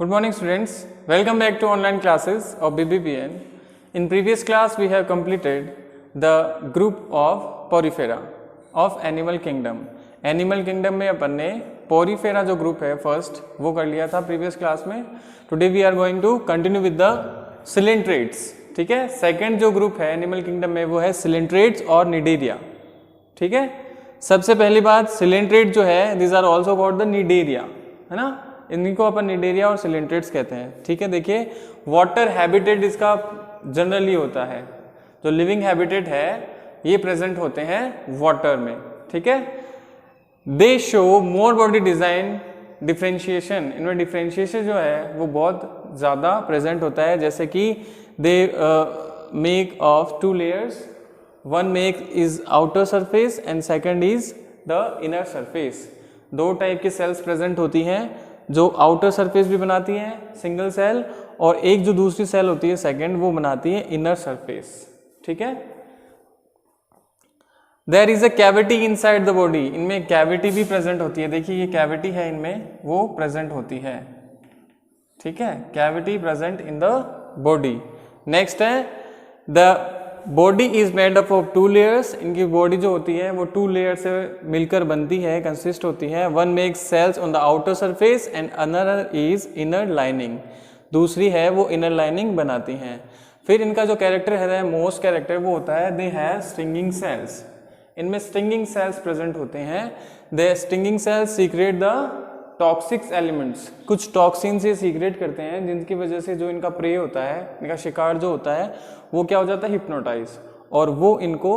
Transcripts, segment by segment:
Good morning students, welcome back to online classes of BBPN. In previous class we have completed the group of Porifera of Animal Kingdom. Animal Kingdom में अपन ने Porifera जो group है first वो कर लिया था previous class में. Today we are going to continue with the Coelentrates. ठीक है, second जो group है Animal Kingdom में वो है Coelentrates और Cnidaria. ठीक है, सबसे पहली बात Coelentrate जो है these are also called the Cnidaria, है ना, इन्हीं को अपन निडेरिया और सिलेंट्रेट्स कहते हैं. ठीक है, देखिए वाटर हैबिटेट इसका जनरली होता है, जो लिविंग हैबिटेट है ये प्रेजेंट होते हैं वाटर में. ठीक है, दे show more body design differentiation, इनमें डिफरेंशिएशन जो है वो बहुत ज़्यादा प्रेजेंट होता है. जैसे कि they make of two layers, one make is outer surface and second is the inner surface. दो टाइप की सेल्स प्रेजेंट होती हैं जो आउटर सरफेस भी बनाती हैं सिंगल सेल, और एक जो दूसरी सेल होती है सेकंड वो बनाती है इनर सरफेस. ठीक है, there is a cavity inside the body, इनमें कैविटी भी प्रेजेंट होती है. देखिए ये कैविटी है इनमें वो प्रेजेंट होती है. ठीक है, cavity present in the body. Next है the body is made up of two layers, इनकी बॉडी जो होती है वो टू लेयर से मिलकर बनती है, कंसिस्ट होती है. One makes cells on the outer surface and another is inner lining, दूसरी है वो इनर लाइनिंग बनाती हैं. फिर इनका जो कैरेक्टर है मोस्ट कैरेक्टर वो होता है दे हैव स्टिंगिंग सेल्स, इनमें स्टिंगिंग सेल्स प्रेजेंट होते हैं. They stinging cells secrete the toxics elements, कुछ टॉक्सिन से सीक्रेट करते हैं जिनकी वजह से जो इनका प्रे होता है, इनका शिकार जो होता है वो क्या हो जाता है हिप्नोटाइज, और वो इनको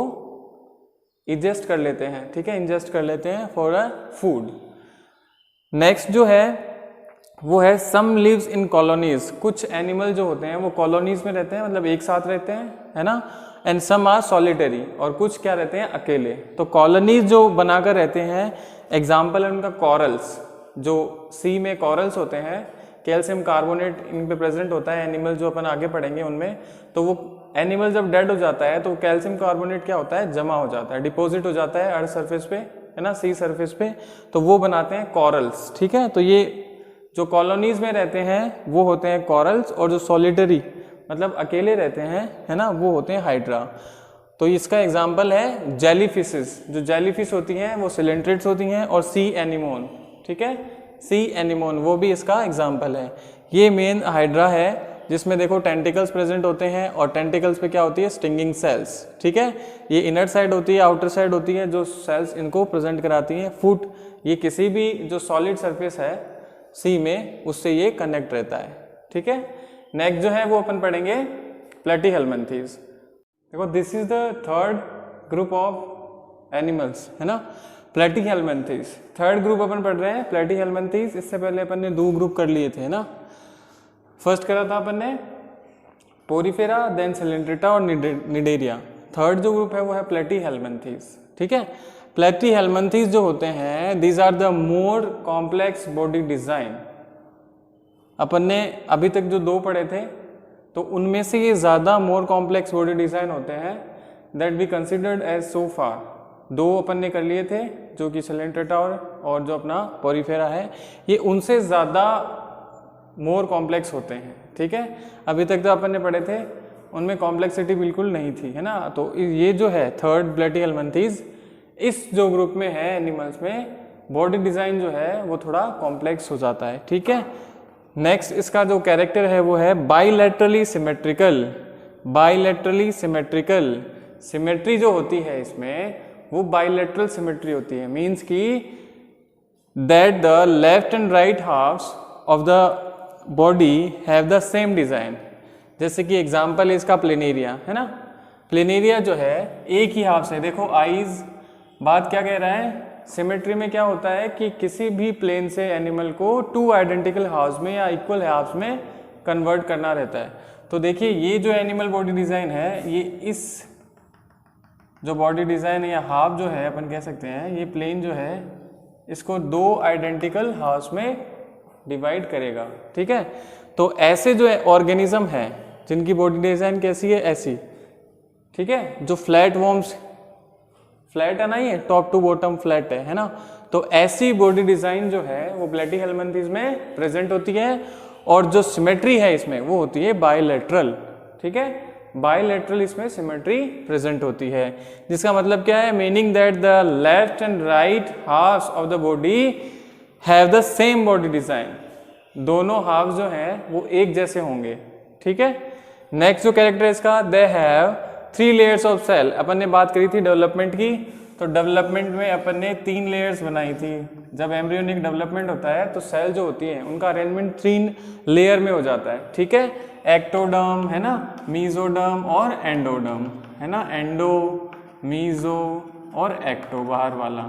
इजेस्ट कर लेते हैं. ठीक है, इंजेस्ट कर लेते हैं फॉर अ फूड. नेक्स्ट जो है वो है सम लिव्स इन कॉलोनीज, कुछ एनिमल जो होते हैं वो कॉलोनीज में रहते हैं, मतलब एक साथ रहते हैं, है ना. एंड सम आर सॉलिटरी, और कुछ क्या रहते हैं अकेले. तो कॉलोनीज जो बनाकर रहते हैं, एग्जाम्पल है उनका कॉरल्स, जो सी में कॉरल्स होते हैं, कैल्शियम कार्बोनेट इन पे प्रेजेंट होता है. एनिमल जो अपन आगे पढ़ेंगे उनमें, तो वो एनिमल जब डेड हो जाता है तो कैल्शियम कार्बोनेट क्या होता है जमा हो जाता है, डिपॉजिट हो जाता है अर्थ सरफेस पे, है ना, सी सरफेस पे, तो वो बनाते हैं कॉरल्स. ठीक है, तो ये जो कॉलोनीज में रहते हैं वो होते हैं कॉरल्स, और जो सॉलिटरी मतलब अकेले रहते हैं, है ना, वो होते हैं हाइड्रा. तो इसका एग्जाम्पल है जेलीफिशेस, जो जेलीफिश होती हैं वो सिलेंट्रेट्स होती हैं, और सी एनिमोन. ठीक है, सी एनिमोन वो भी इसका एग्जाम्पल है. ये मेन हाइड्रा है जिसमें देखो टेंटिकल्स प्रेजेंट होते हैं, और टेंटिकल्स पे क्या होती है स्टिंगिंग सेल्स. ठीक है, ये इनर साइड होती है, आउटर साइड होती है, जो सेल्स इनको प्रेजेंट कराती हैं. फुट, ये किसी भी जो सॉलिड सरफेस है सी में उससे ये कनेक्ट रहता है. ठीक है, नेक्स्ट जो है वो अपन पढ़ेंगे प्लेटीहेल्मिन्थेस. देखो this is the third group of animals, है ना, प्लेटीहेल्मिन्थेस. थर्ड ग्रुप अपन पढ़ रहे हैं प्लेटीहेल्मिन्थेस. इससे पहले अपन ने दो ग्रुप कर लिए थे ना. फर्स्ट करा था अपन ने पोरीफेरा, देन सिलेंट्रेटा और निडेरिया. थर्ड जो ग्रुप है वो है प्लेटीहेल्मिन्थेस. ठीक है, प्लेटीहेल्मिन्थेस जो होते हैं these are the more complex body design. अपन ने अभी तक जो दो पढ़े थे तो उनमें से ये ज़्यादा मोर कॉम्प्लेक्स बॉडी डिजाइन होते हैं दैट वी कंसिडर्ड एज सो फार. दो अपन ने कर लिए थे जो कि सिलेंट्रेटा और जो अपना पोरीफेरा है, ये उनसे ज़्यादा मोर कॉम्प्लेक्स होते हैं. ठीक है, अभी तक तो अपन ने पढ़े थे उनमें कॉम्प्लेक्सिटी बिल्कुल नहीं थी, है ना. तो ये जो है थर्ड प्लेटीहेल्मिन्थेस, इस जो ग्रुप में है एनिमल्स में बॉडी डिज़ाइन जो है वो थोड़ा कॉम्प्लेक्स हो जाता है. ठीक है, नेक्स्ट इसका जो कैरेक्टर है वो है बाइलैटरली सिमेट्रिकल. बाइलैटरली सिमेट्रिकल, सिमेट्री जो होती है इसमें वो बाइलैटरल सिमेट्री होती है. मीन्स कि that the left and right halfs of the body have the same design. जैसे कि एग्जांपल है इसका प्लेनेरिया, है ना. प्लेनेरिया जो है एक ही हाफ से, देखो आईज, बात क्या कह रहा है, सिमेट्री में क्या होता है कि किसी भी प्लेन से एनिमल को टू आइडेंटिकल हाफ्स में या इक्वल हाफ्स में कन्वर्ट करना रहता है. तो देखिए ये जो एनिमल बॉडी डिजाइन है, ये इस जो बॉडी डिजाइन है या हाफ जो है अपन कह सकते हैं, ये प्लेन जो है इसको दो आइडेंटिकल हाफ्स में डिवाइड करेगा. ठीक है, तो ऐसे जो ऑर्गेनिज्म है जिनकी बॉडी डिजाइन कैसी है ऐसी. ठीक है, जो फ्लैट वॉर्म्स, फ्लैट है ना, ये टॉप टू बॉटम फ्लैट है ना, तो ऐसी बॉडी डिजाइन जो है वो प्लेटीहेल्मिन्थेस में प्रेजेंट होती है. और जो सिमेट्री है इसमें वो होती है बायलैटरल, ठीक है, बायलैटरल इसमें सिमेट्री प्रेजेंट होती है, जिसका मतलब क्या है, meaning that the left and right halfs of the body have the same body design, दोनों हाफ जो हैं वो एक जैसे होंगे, ठीक है। नेक्स्ट जो कैरेक्टर है इसका, they have 3 layers of cell, अपन ने बात करी थी डेवलपमेंट की, तो डेवलपमेंट में अपन ने 3 लेयर्स बनाई थी। जब एम्ब्रियोनिक डेवलपमेंट होता है तो सेल जो होती है उनका अरेंजमेंट 3 लेयर में हो जाता है, ठीक है, एक्टोडर्म है ना, मीजोडर्म और एंडोडर्म है ना, एंडो, मीजो और एक्टो बाहर वाला।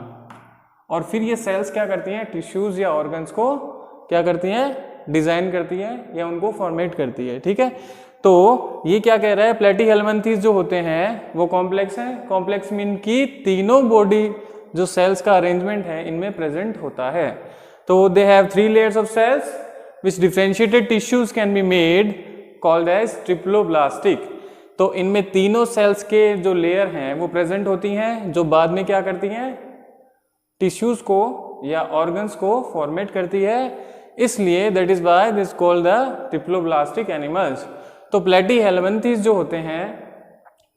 और फिर ये सेल्स क्या करती हैं, टिश्यूज या ऑर्गन्स को क्या करती हैं, डिजाइन करती है या उनको फॉर्मेट करती है, ठीक है। तो ये क्या कह रहा है, प्लेटीहेल्मिन्थेस जो होते हैं वो कॉम्प्लेक्स हैं, कॉम्प्लेक्स मीन की तीनों बॉडी जो सेल्स का अरेंजमेंट है इनमें प्रेजेंट होता है। तो they have 3 layers of cells which differentiated tissues can be made called as triploblastic. तो इनमें तीनों सेल्स के जो लेयर हैं वो प्रेजेंट होती हैं, जो बाद में क्या करती हैं, टिश्यूज को या ऑर्गन्स को फॉर्मेट करती है, इसलिए that is why this called the triploblastic animals. तो प्लेटीहेल्मिन्थेस जो होते हैं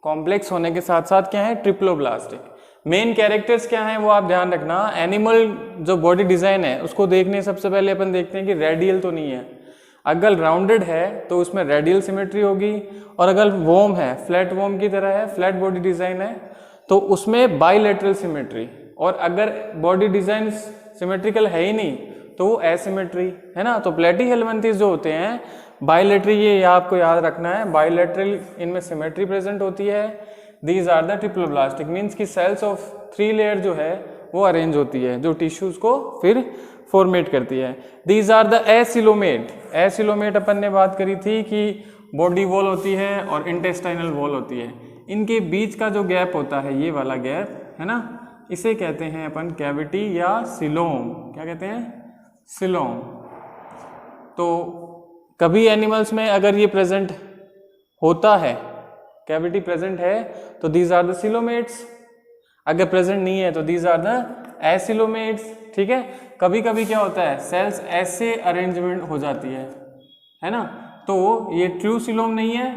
कॉम्प्लेक्स होने के साथ साथ क्या है, ट्रिप्लोब्लास्टिक। मेन कैरेक्टर्स क्या हैं वो आप ध्यान रखना, एनिमल जो बॉडी डिजाइन है उसको देखने सबसे पहले अपन देखते हैं कि रेडियल तो नहीं है, अगर राउंडेड है तो उसमें रेडियल सिमेट्री होगी, और अगर वॉर्म है, फ्लैट वॉर्म की तरह है, फ्लैट बॉडी डिजाइन है तो उसमें बाइलेटरल सिमेट्री, और अगर बॉडी डिजाइन सिमेट्रिकल है ही नहीं तो वो एसिमेट्री है ना। तो प्लेटीहेल्मिन्थेस जो होते हैं बाइलेटरी, ये आपको याद रखना है, बाइलेटरल इनमें सिमेट्री प्रेजेंट होती है। These are the triploblastic, means की सेल्स ऑफ 3 लेयर जो है वो अरेंज होती है जो टिश्यूज को फिर फॉर्मेट करती है। These are the acoelomate, acoelomate अपन ने बात करी थी कि बॉडी वॉल होती है और इंटेस्टाइनल वॉल होती है, इनके बीच का जो गैप होता है ये वाला गैप है ना, इसे कहते हैं अपन कैविटी या सिलोम, क्या कहते हैं, सिलोम। तो कभी एनिमल्स में अगर ये प्रेजेंट होता है, कैविटी प्रेजेंट है तो दीज आर द सिलोमेट्स, अगर प्रेजेंट नहीं है तो दीज आर द एसिलोमेट्स, ठीक है। कभी कभी क्या होता है, सेल्स ऐसे अरेंजमेंट हो जाती है ना, तो ये ट्रू सिलोम नहीं है,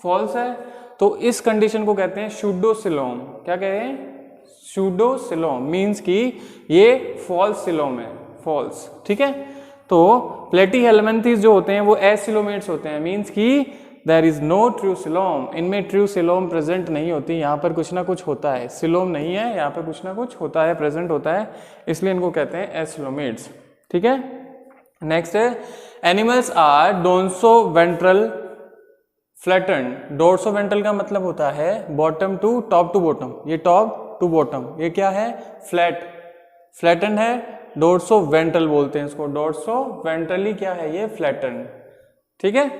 फॉल्स है, तो इस कंडीशन को कहते हैं सूडोसिलोम। क्या कहते हैं, सूडोसिलोम, मीन्स कि ये फॉल्स सिलोम है, फॉल्स, ठीक है। तो प्लेटीहेल्मिन्थेस जो होते हैं वो एसिलोमेट्स होते हैं, मीन्स कि there is no true coelom, इनमें ट्रू सिलोम प्रेजेंट नहीं होती, यहाँ पर कुछ ना कुछ होता है, सिलोम नहीं है, यहाँ पर कुछ ना कुछ होता है, प्रेजेंट होता है, इसलिए इनको कहते हैं एसिलोमेट्स, ठीक है। नेक्स्ट है, animals are dorsoventral flattened. Dorsoventral का मतलब होता है bottom to top to bottom, ये टॉप टू बॉटम, ये क्या है, फ्लैट, फ्लैटन्ड है, डोर्सोवेंट्रल बोलते हैं इसको, डोर्सोवेंट्रली क्या है, ये फ्लैटन्ड, ठीक है।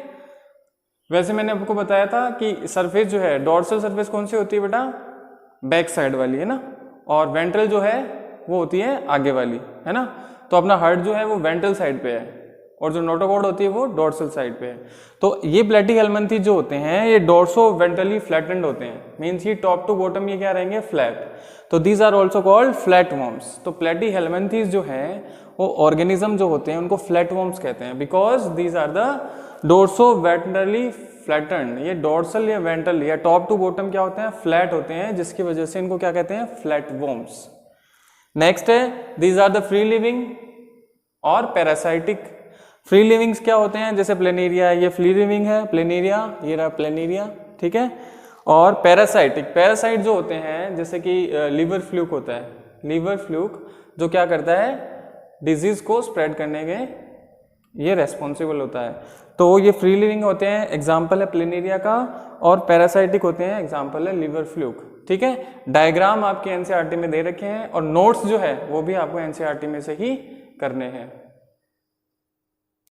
वैसे मैंने आपको बताया था कि सरफेस जो है, डोर्सल सरफेस कौन सी होती है बेटा, बैक साइड वाली है ना, और वेंट्रल जो है वो होती है आगे वाली, है ना। तो अपना हार्ट जो है वो वेंट्रल साइड पे है और जो नोटोकॉर्ड होती है वो डोर्सल साइड पे है। तो ये प्लेटीहेल्मिन्थेस जो होते हैं ये डोर्सोवेंट्रली फ्लैटेंड होते हैं, मीन्स ये टॉप टू बॉटम ये क्या रहेंगे, फ्लैट। तो these are also called flat worms. तो प्लेटीहेल्मिन्थेस जो है वो ऑर्गेनिज्म जो होते हैं उनको फ्लैट वॉर्म्स कहते हैं, because these are the dorsoventrally flattened. ये डोर्सल या वेंट्रल या टॉप टू बॉटम क्या होते हैं, फ्लैट होते हैं, जिसकी वजह से इनको क्या कहते हैं, फ्लैट वॉर्म्स। नेक्स्ट है, these are the free living और पैरासाइटिक। फ्री लिविंग्स क्या होते हैं, जैसे प्लेनेरिया, ये फ्री लिविंग है, प्लेनेरिया, ये रहा प्लेनेरिया, ठीक है। और पैरासाइटिक, पैरासाइट जो होते हैं जैसे कि लीवर फ्लूक होता है, लीवर फ्लूक जो क्या करता है, डिजीज को स्प्रेड करने के ये रेस्पॉन्सिबल होता है। तो ये फ्री लिविंग होते हैं, एग्जाम्पल है प्लेनेरिया का, और पैरासाइटिक होते हैं, एग्जाम्पल है लीवर फ्लूक, ठीक है। डायग्राम आपके एनसीईआरटी में दे रखे हैं और नोट्स जो है वो भी आपको एनसीईआरटी में से ही करने हैं।